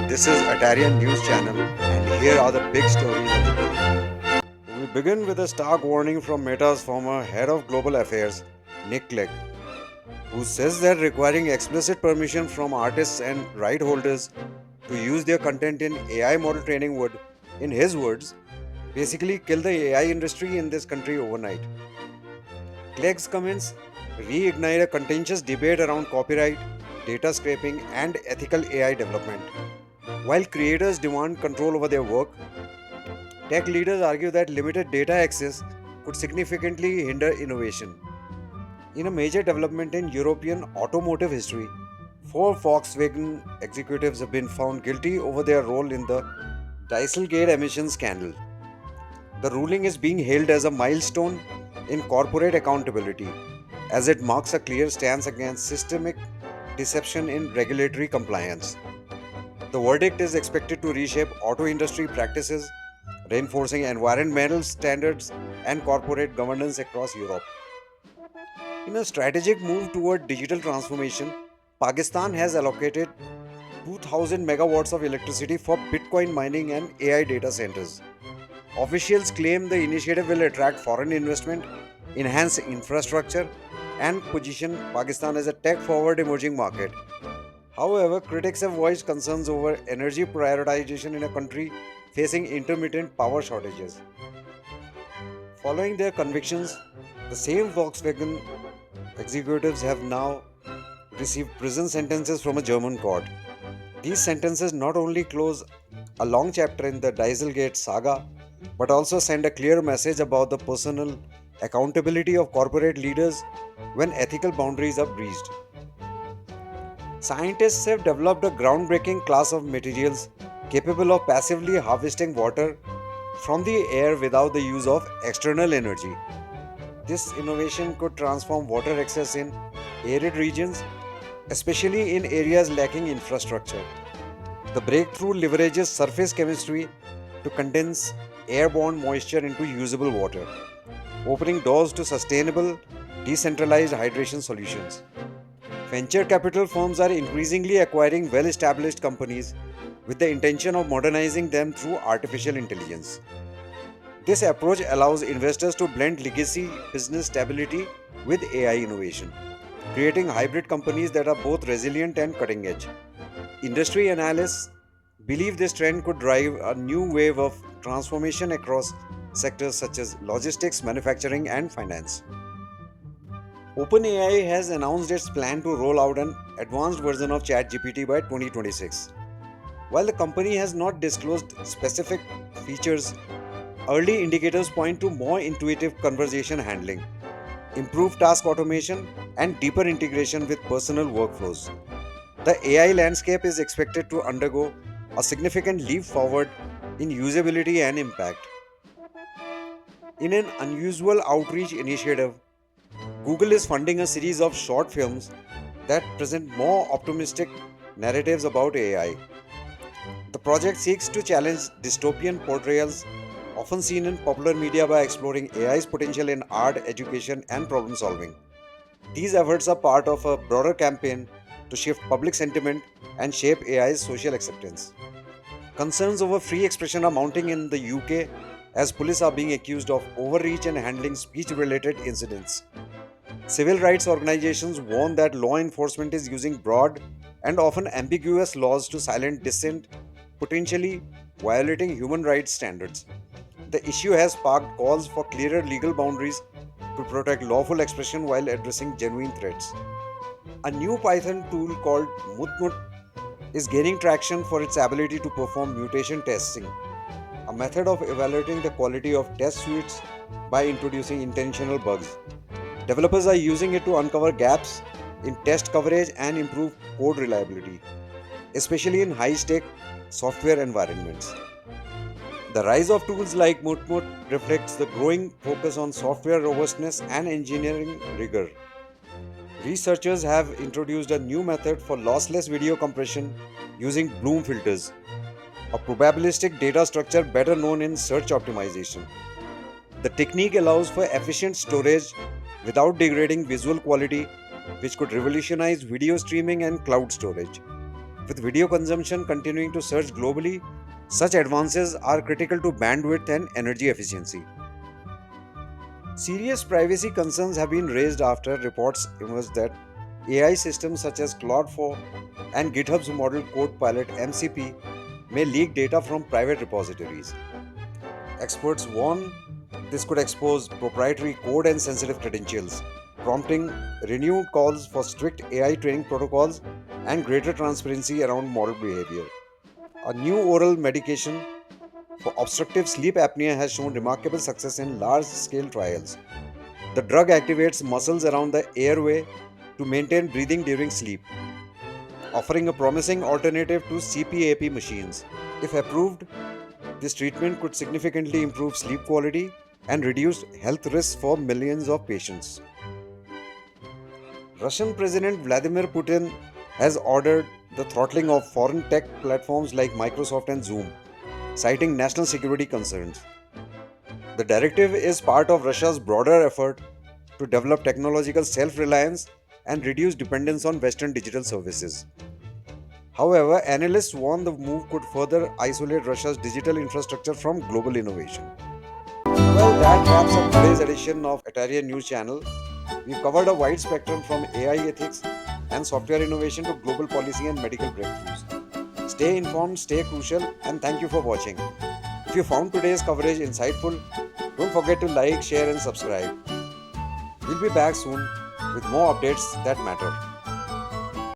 This is Atarian News Channel, and here are the big stories of the day. We begin with a stark warning from Meta's former head of global affairs, Nick Clegg, who says that requiring explicit permission from artists and right holders to use their content in AI model training would, in his words, basically kill the AI industry in this country overnight. Clegg's comments reignite a contentious debate around copyright, data scraping, and ethical AI development. While creators demand control over their work, tech leaders argue that limited data access could significantly hinder innovation. In a major development in European automotive history, four Volkswagen executives have been found guilty over their role in the Dieselgate emission scandal. The ruling is being hailed as a milestone in corporate accountability, as it marks a clear stance against systemic deception in regulatory compliance. The verdict is expected to reshape auto industry practices, reinforcing environmental standards and corporate governance across Europe. In a strategic move toward digital transformation, Pakistan has allocated 2000 megawatts of electricity for Bitcoin mining and AI data centers. Officials claim the initiative will attract foreign investment, enhance infrastructure, and position Pakistan as a tech forward emerging market. However, critics have voiced concerns over energy prioritization in a country facing intermittent power shortages. Following their convictions, the same Volkswagen executives have now received prison sentences from a German court. These sentences not only close a long chapter in the Dieselgate saga, but also send a clear message about the personal accountability of corporate leaders when ethical boundaries are breached. Scientists have developed a groundbreaking class of materials capable of passively harvesting water from the air without the use of external energy. This innovation could transform water access in arid regions, especially in areas lacking infrastructure. The breakthrough leverages surface chemistry to condense airborne moisture into usable water, opening doors to sustainable, decentralized hydration solutions. Venture capital firms are increasingly acquiring well established companies with the intention of modernizing them through artificial intelligence. This approach allows investors to blend legacy business stability with AI innovation, creating hybrid companies that are both resilient and cutting edge. Industry analysts believe this trend could drive a new wave of transformation across sectors such as logistics, manufacturing, and finance. OpenAI has announced its plan to roll out an advanced version of ChatGPT by 2026. While the company has not disclosed specific features, early indicators point to more intuitive conversation handling, improved task automation, and deeper integration with personal workflows. The AI landscape is expected to undergo a significant leap forward in usability and impact. In an unusual outreach initiative, Google is funding a series of short films that present more optimistic narratives about AI. The project seeks to challenge dystopian portrayals often seen in popular media by exploring AI's potential in art, education, and problem solving. These efforts are part of a broader campaign to shift public sentiment and shape AI's social acceptance. Concerns over free expression are mounting in the UK as police are being accused of overreach and handling speech related incidents. Civil rights organizations warn that law enforcement is using broad and often ambiguous laws to silence dissent, potentially violating human rights standards. The issue has sparked calls for clearer legal boundaries to protect lawful expression while addressing genuine threats. A new Python tool called Mutmut is gaining traction for its ability to perform mutation testing, a method of evaluating the quality of test suites by introducing intentional bugs. Developers are using it to uncover gaps in test coverage and improve code reliability, especially in high stake software environments. The rise of tools like Mutmut reflects the growing focus on software robustness and engineering rigor. Researchers have introduced a new method for lossless video compression using Bloom filters, a probabilistic data structure better known in search optimization. The technique allows for efficient storage without degrading visual quality, which could revolutionize video streaming and cloud storage. With video consumption continuing to surge globally, such advances are critical to bandwidth and energy efficiency. Serious privacy concerns have been raised after reports emerged that AI systems such as Claude 4 and GitHub's Model Code Pilot MCP may leak data from private repositories. Experts warn this could expose proprietary code and sensitive credentials, prompting renewed calls for strict AI training protocols and greater transparency around model behavior. A new oral medication for obstructive sleep apnea has shown remarkable success in large scale trials. The drug activates muscles around the airway to maintain breathing during sleep, offering a promising alternative to CPAP machines. If approved, this treatment could significantly improve sleep quality and reduce health risks for millions of patients. Russian President Vladimir Putin has ordered the throttling of foreign tech platforms like Microsoft and Zoom, citing national security concerns. The directive is part of Russia's broader effort to develop technological self reliance and reduce dependence on Western digital services. However, analysts warn the move could further isolate Russia's digital infrastructure from global innovation. Well, that wraps up today's edition of Atarian News Channel. We've covered a wide spectrum from AI ethics and software innovation to global policy and medical breakthroughs. Stay informed, stay crucial, and thank you for watching. If you found today's coverage insightful, don't forget to like, share, and subscribe. We'll be back soon with more updates that matter.